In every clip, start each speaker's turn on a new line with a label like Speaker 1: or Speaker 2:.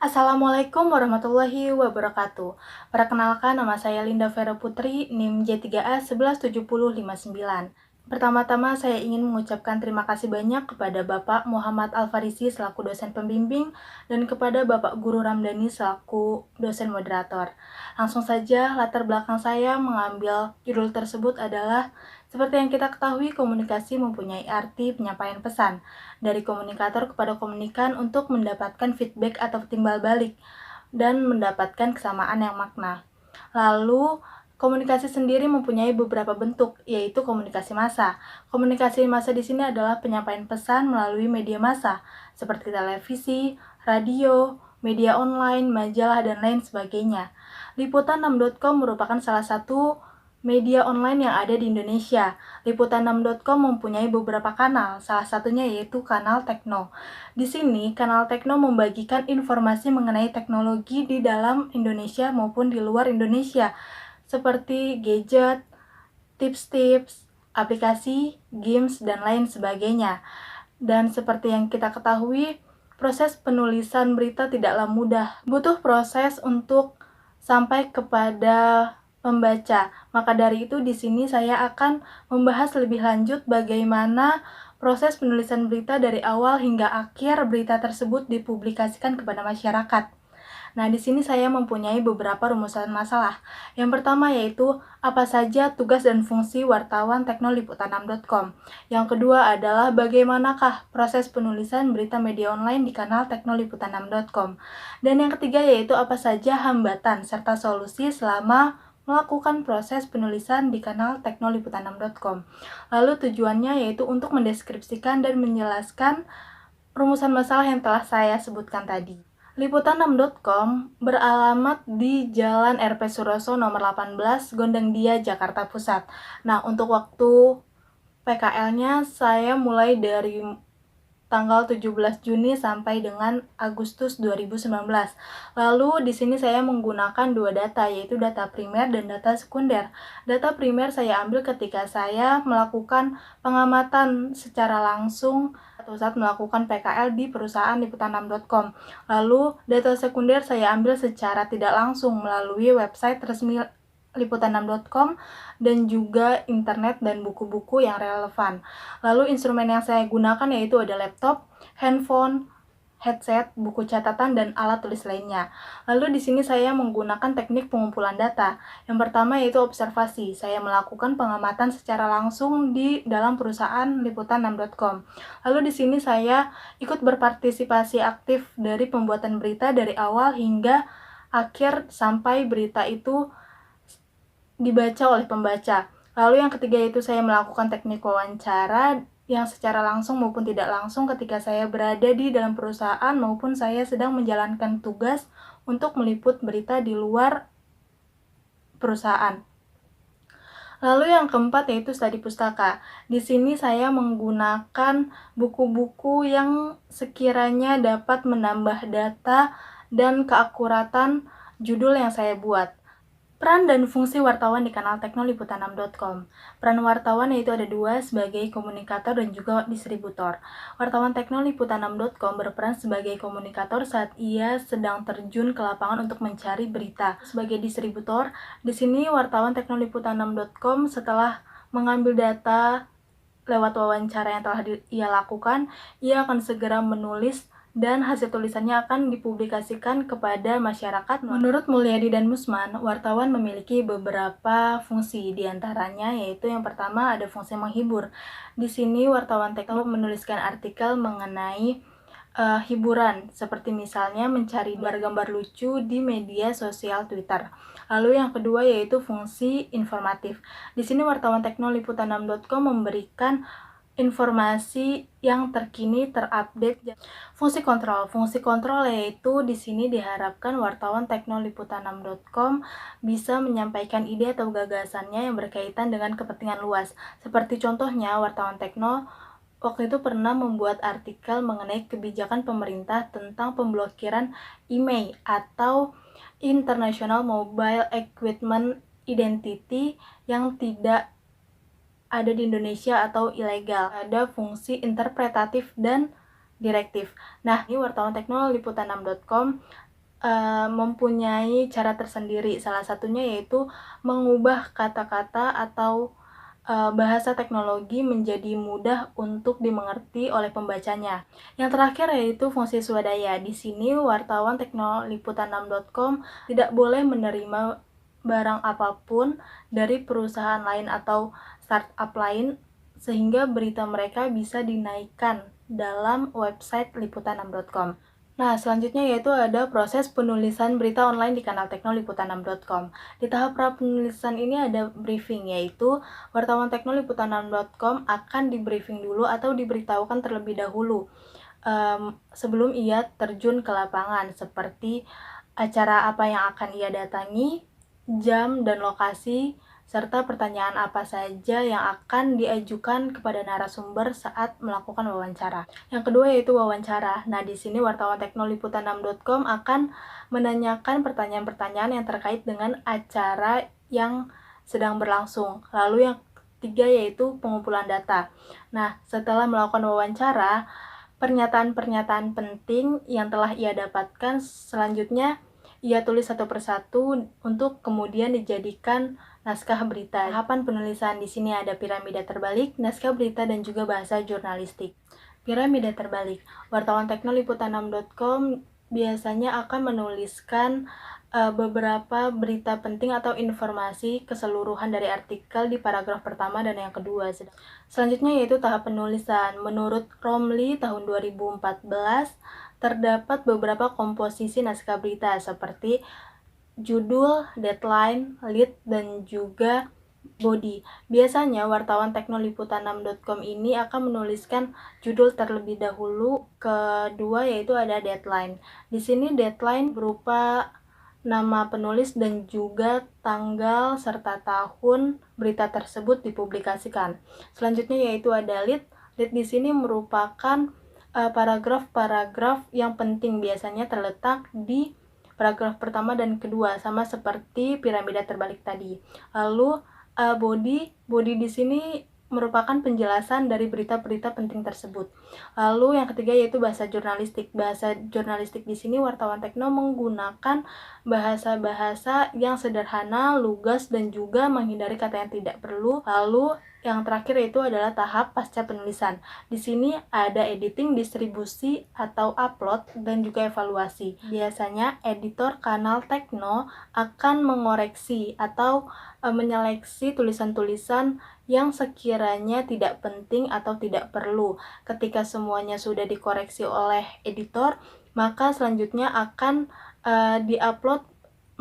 Speaker 1: Assalamualaikum warahmatullahi wabarakatuh. Perkenalkan, nama saya Linda Vera Putri, NIM J3A 117059. Pertama-tama saya ingin mengucapkan terima kasih banyak kepada Bapak Muhammad Al-Farisi selaku dosen pembimbing dan kepada Bapak Guru Ramdhani selaku dosen moderator. Langsung saja, latar belakang saya mengambil judul tersebut adalah seperti yang kita ketahui, komunikasi mempunyai arti penyampaian pesan dari komunikator kepada komunikan untuk mendapatkan feedback atau timbal balik dan mendapatkan kesamaan yang makna. Lalu, komunikasi sendiri mempunyai beberapa bentuk, yaitu komunikasi massa. Komunikasi massa di sini adalah penyampaian pesan melalui media massa, seperti televisi, radio, media online, majalah, dan lain sebagainya. Liputan6.com merupakan salah satu media online yang ada di Indonesia. Liputan6.com mempunyai beberapa kanal, salah satunya yaitu kanal Tekno. Di sini, kanal Tekno membagikan informasi mengenai teknologi di dalam Indonesia maupun di luar Indonesia, seperti gadget, tips-tips, aplikasi, games, dan lain sebagainya. Dan seperti yang kita ketahui, proses penulisan berita tidaklah mudah. Butuh proses untuk sampai kepada pembaca. Maka dari itu di sini saya akan membahas lebih lanjut bagaimana proses penulisan berita dari awal hingga akhir berita tersebut dipublikasikan kepada masyarakat. Nah, di sini saya mempunyai beberapa rumusan masalah. Yang pertama yaitu apa saja tugas dan fungsi wartawan teknoliputan6.com. Yang kedua adalah bagaimanakah proses penulisan berita media online di kanal teknoliputan6.com. Dan yang ketiga yaitu apa saja hambatan serta solusi selama melakukan proses penulisan di kanal teknoliputan6.com. Lalu tujuannya yaitu untuk mendeskripsikan dan menjelaskan rumusan masalah yang telah saya sebutkan tadi. Liputan6.com beralamat di Jalan RP Suroso nomor 18, Gondangdia, Jakarta Pusat. Nah, untuk waktu PKL-nya saya mulai dari tanggal 17 Juni sampai dengan Agustus 2019. Lalu di sini saya menggunakan dua data, yaitu data primer dan data sekunder. Data primer saya ambil ketika saya melakukan pengamatan secara langsung atau saat melakukan PKL di perusahaan liputan6.com. Lalu data sekunder saya ambil secara tidak langsung melalui website resmi liputan6.com dan juga internet dan buku-buku yang relevan. Lalu instrumen yang saya gunakan yaitu ada laptop, handphone, headset, buku catatan, dan alat tulis lainnya. Lalu di sini saya menggunakan teknik pengumpulan data. Yang pertama yaitu observasi. Saya melakukan pengamatan secara langsung di dalam perusahaan liputan6.com. Lalu di sini saya ikut berpartisipasi aktif dari pembuatan berita dari awal hingga akhir sampai berita itu dibaca oleh pembaca. Lalu yang ketiga itu saya melakukan teknik wawancara yang secara langsung maupun tidak langsung ketika saya berada di dalam perusahaan maupun saya sedang menjalankan tugas untuk meliput berita di luar perusahaan. Lalu yang keempat yaitu studi pustaka. Di sini saya menggunakan buku-buku yang sekiranya dapat menambah data dan keakuratan judul yang saya buat. Peran dan fungsi wartawan di kanal teknoliputan6.com. Peran wartawan yaitu ada dua, sebagai komunikator dan juga distributor. Wartawan teknoliputan6.com berperan sebagai komunikator saat ia sedang terjun ke lapangan untuk mencari berita. Sebagai distributor, di sini wartawan teknoliputan6.com setelah mengambil data lewat wawancara yang telah ia lakukan, ia akan segera menulis dan hasil tulisannya akan dipublikasikan kepada masyarakat. Menurut Mulyadi dan Musman, wartawan memiliki beberapa fungsi, diantaranya yaitu yang pertama ada fungsi menghibur. Di sini wartawan teknologi menuliskan artikel mengenai hiburan, seperti misalnya mencari gambar-gambar lucu di media sosial Twitter. Lalu yang kedua yaitu fungsi informatif. Di sini wartawan teknoliputan6.com memberikan informasi yang terkini, terupdate. Fungsi kontrol yaitu di sini diharapkan wartawan teknoliputan6.com bisa menyampaikan ide atau gagasannya yang berkaitan dengan kepentingan luas. Seperti contohnya wartawan Tekno waktu itu pernah membuat artikel mengenai kebijakan pemerintah tentang pemblokiran IMEI atau International Mobile Equipment Identity yang tidak ada di Indonesia atau ilegal. Ada fungsi interpretatif dan direktif. Nah, ini wartawan teknoliputan6.com mempunyai cara tersendiri. Salah satunya yaitu mengubah kata-kata atau bahasa teknologi menjadi mudah untuk dimengerti oleh pembacanya. Yang terakhir yaitu fungsi swadaya. Di sini wartawan teknoliputan6.com tidak boleh menerima barang apapun dari perusahaan lain atau startup lain sehingga berita mereka bisa dinaikkan dalam website liputan6.com. Nah, selanjutnya yaitu ada proses penulisan berita online di kanal teknoliputan6.com. Di tahap pra penulisan ini ada briefing, yaitu wartawan teknoliputan6.com akan di-briefing dulu atau diberitahukan terlebih dahulu sebelum ia terjun ke lapangan, seperti acara apa yang akan ia datangi, jam dan lokasi, serta pertanyaan apa saja yang akan diajukan kepada narasumber saat melakukan wawancara. Yang kedua yaitu wawancara. Nah, di sini wartawan teknoliputan6.com akan menanyakan pertanyaan-pertanyaan yang terkait dengan acara yang sedang berlangsung. Lalu yang ketiga yaitu pengumpulan data. Nah, setelah melakukan wawancara, pernyataan-pernyataan penting yang telah ia dapatkan selanjutnya ia tulis satu persatu untuk kemudian dijadikan naskah berita. Tahapan penulisan di sini ada piramida terbalik, naskah berita, dan juga bahasa jurnalistik. Piramida terbalik. Wartawan teknoliputan6.com biasanya akan menuliskan beberapa berita penting atau informasi keseluruhan dari artikel di paragraf pertama dan yang kedua. Selanjutnya yaitu tahap penulisan. Menurut Romli tahun 2014, terdapat beberapa komposisi naskah berita seperti judul, deadline, lead, dan juga body. Biasanya wartawan teknoliputan6.com ini akan menuliskan judul terlebih dahulu, kedua yaitu ada deadline. Di sini deadline berupa nama penulis dan juga tanggal serta tahun berita tersebut dipublikasikan. Selanjutnya yaitu ada lead. Lead di sini merupakan paragraf-paragraf yang penting, biasanya terletak di paragraf pertama dan kedua, sama seperti piramida terbalik tadi. Lalu body di sini merupakan penjelasan dari berita-berita penting tersebut. Lalu yang ketiga yaitu bahasa jurnalistik. Bahasa jurnalistik di sini wartawan tekno menggunakan bahasa-bahasa yang sederhana, lugas, dan juga menghindari kata yang tidak perlu. Lalu yang terakhir itu adalah tahap pasca penulisan. Di sini ada editing, distribusi atau upload, dan juga evaluasi. Biasanya editor kanal Tekno akan mengoreksi atau menyeleksi tulisan-tulisan yang sekiranya tidak penting atau tidak perlu. Ketika semuanya sudah dikoreksi oleh editor, maka selanjutnya akan diupload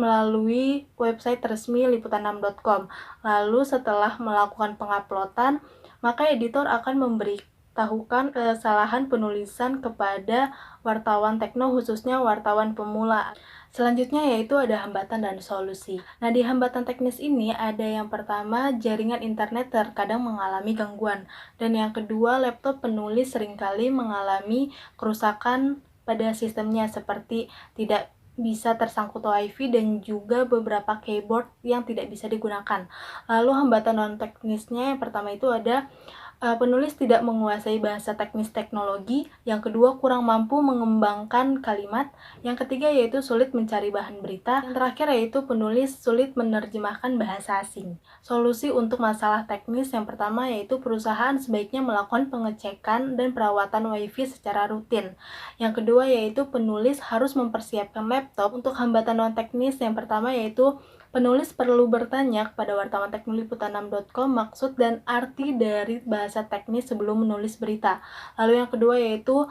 Speaker 1: melalui website resmi liputan6.com. Lalu setelah melakukan penguploadan, maka editor akan memberitahukan kesalahan penulisan kepada wartawan tekno, khususnya wartawan pemula. Selanjutnya yaitu ada hambatan dan solusi. Nah, di hambatan teknis ini ada yang pertama, jaringan internet terkadang mengalami gangguan. Dan yang kedua, laptop penulis seringkali mengalami kerusakan pada sistemnya seperti tidak bisa tersangkut WiFi dan juga beberapa keyboard yang tidak bisa digunakan. Lalu hambatan non-teknisnya yang pertama itu ada penulis tidak menguasai bahasa teknis teknologi, yang kedua kurang mampu mengembangkan kalimat, yang ketiga yaitu sulit mencari bahan berita, yang terakhir yaitu penulis sulit menerjemahkan bahasa asing. Solusi untuk masalah teknis yang pertama yaitu perusahaan sebaiknya melakukan pengecekan dan perawatan WiFi secara rutin. Yang kedua yaitu penulis harus mempersiapkan laptop. Untuk hambatan non-teknis yang pertama yaitu penulis perlu bertanya kepada wartawan teknoliputan6.com maksud dan arti dari bahasa teknis sebelum menulis berita. Lalu yang kedua yaitu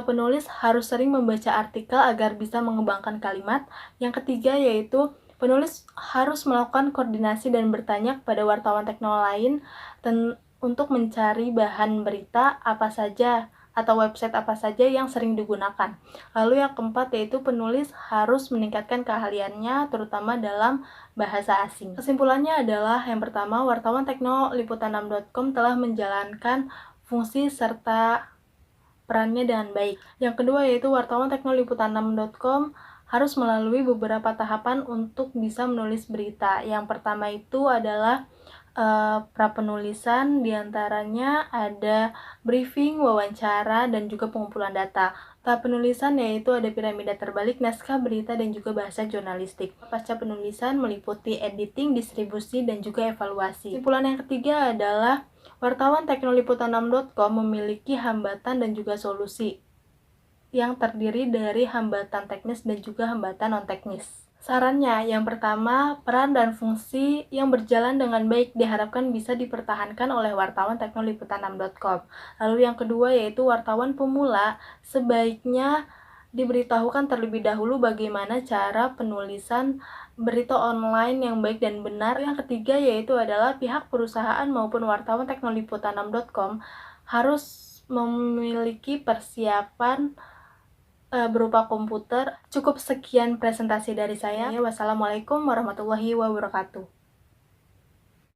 Speaker 1: penulis harus sering membaca artikel agar bisa mengembangkan kalimat. Yang ketiga yaitu penulis harus melakukan koordinasi dan bertanya kepada wartawan tekno lain untuk mencari bahan berita apa saja atau website apa saja yang sering digunakan. Lalu yang keempat yaitu penulis harus meningkatkan keahliannya terutama dalam bahasa asing. Kesimpulannya adalah yang pertama, wartawan teknoliputan6.com telah menjalankan fungsi serta perannya dengan baik. Yang kedua yaitu wartawan teknoliputan6.com harus melalui beberapa tahapan untuk bisa menulis berita. Yang pertama itu adalah prapenulisan, diantaranya ada briefing, wawancara, dan juga pengumpulan data. Tahap penulisan yaitu ada piramida terbalik, naskah berita, dan juga bahasa jurnalistik. Pasca penulisan meliputi editing, distribusi, dan juga evaluasi. Kesimpulan yang ketiga adalah wartawan teknoliputan6.com memiliki hambatan dan juga solusi yang terdiri dari hambatan teknis dan juga hambatan non-teknis. Sarannya, yang pertama, peran dan fungsi yang berjalan dengan baik diharapkan bisa dipertahankan oleh wartawan teknoliputan6.com. Lalu yang kedua yaitu wartawan pemula sebaiknya diberitahukan terlebih dahulu bagaimana cara penulisan berita online yang baik dan benar. Yang ketiga yaitu adalah pihak perusahaan maupun wartawan teknoliputan6.com harus memiliki persiapan berupa komputer. Cukup sekian presentasi dari saya. Wassalamualaikum warahmatullahi wabarakatuh.